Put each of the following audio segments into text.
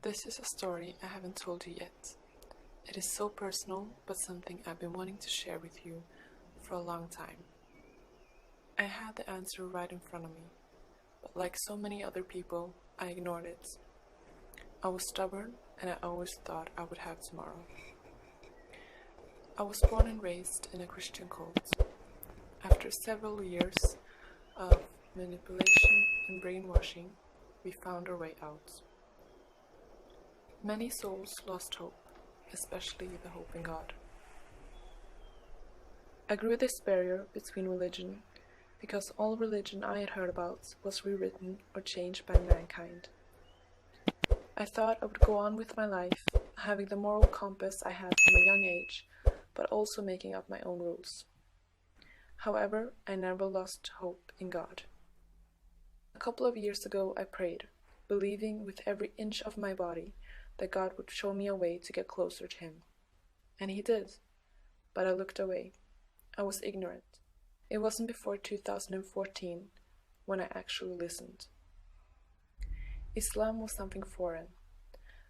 This is a story I haven't told you yet. It is so personal, but something I've been wanting to share with you for a long time. I had the answer right in front of me, but like so many other people, I ignored it. I was stubborn, and I always thought I would have tomorrow. I was born and raised in a Christian cult. After several years of manipulation and brainwashing, we found our way out. Many souls lost hope, especially the hope in God. I grew this barrier between religion because all religion I had heard about was rewritten or changed by mankind. I thought I would go on with my life, having the moral compass I had from a young age, but also making up my own rules. However, I never lost hope in God. A couple of years ago I prayed, believing with every inch of my body that God would show me a way to get closer to Him. And He did, but I looked away. I was ignorant. It wasn't before 2014 when I actually listened. Islam was something foreign.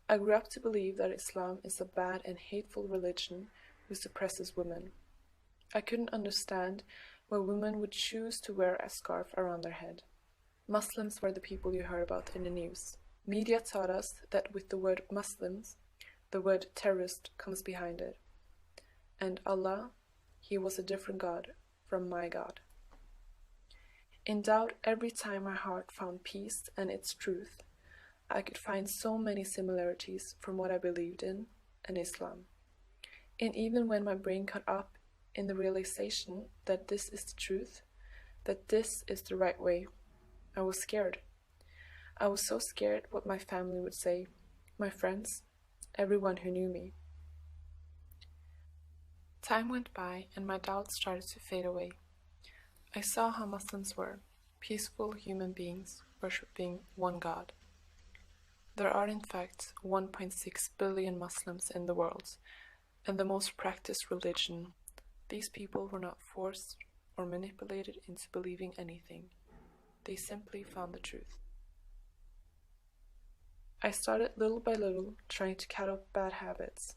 I grew up to believe that Islam is a bad and hateful religion who suppresses women. I couldn't understand why women would choose to wear a scarf around their head. Muslims were the people you heard about in the news. Media taught us that with the word Muslims, the word terrorist comes behind it. And Allah, He was a different God from my God. In doubt, every time my heart found peace and its truth, I could find so many similarities from what I believed in and Islam. And even when my brain caught up in the realization that this is the truth, that this is the right way, I was scared. I was so scared what my family would say, my friends, everyone who knew me. Time went by and my doubts started to fade away. I saw how Muslims were, peaceful human beings worshipping one God. There are in fact 1.6 billion Muslims in the world, and the most practiced religion. These people were not forced or manipulated into believing anything. They simply found the truth. I started little by little trying to cut off bad habits.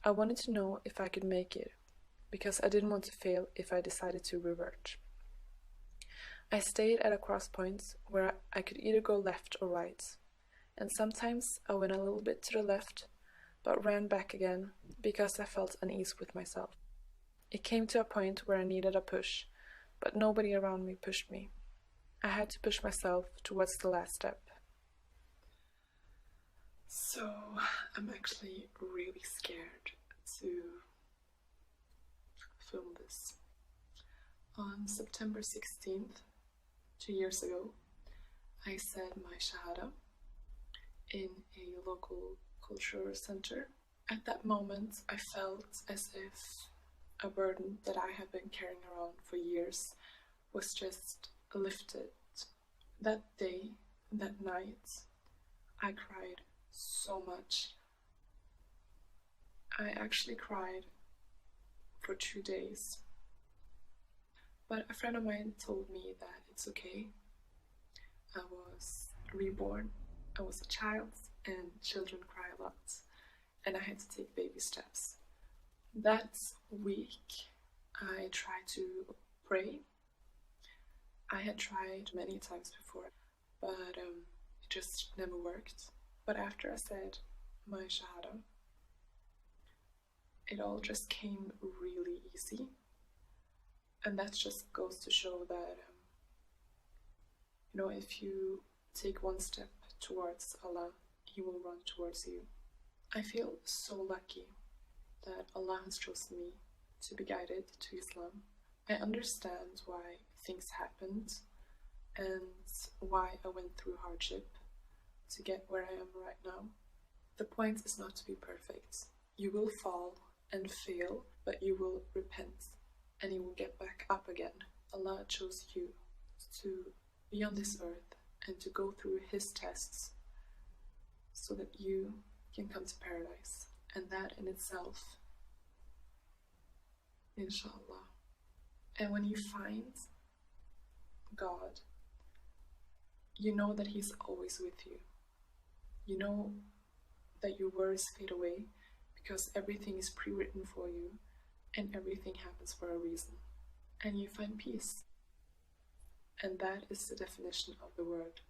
I wanted to know if I could make it, because I didn't want to fail if I decided to revert. I stayed at a crosspoint where I could either go left or right, and sometimes I went a little bit to the left, but ran back again because I felt unease with myself. It came to a point where I needed a push, but nobody around me pushed me. I had to push myself towards the last step. So, I'm actually really scared to film this. On September 16th, 2 years ago, I said my Shahada in a local cultural center. At that moment, I felt as if a burden that I have been carrying around for years was just lifted. That day, that night, I cried so much. I actually cried for 2 days. But a friend of mine told me that it's okay. I was reborn, I was a child, and children cry a lot, and I had to take baby steps. That week, I tried to pray. I had tried many times before, but it just never worked. But after I said my Shahada, it all just came really easy. And that just goes to show that, if you take one step towards Allah, He will run towards you. I feel so lucky that Allah has chosen me to be guided to Islam. I understand why things happened and why I went through hardship to get where I am right now. The point is not to be perfect. You will fall and fail, but you will repent and you will get back up again. Allah chose you to be on this earth and to go through His tests so that you can come to paradise. And that in itself, inshallah. And when you find God, you know that He's always with you. You know that your worries fade away because everything is pre-written for you and everything happens for a reason. And you find peace. And that is the definition of the word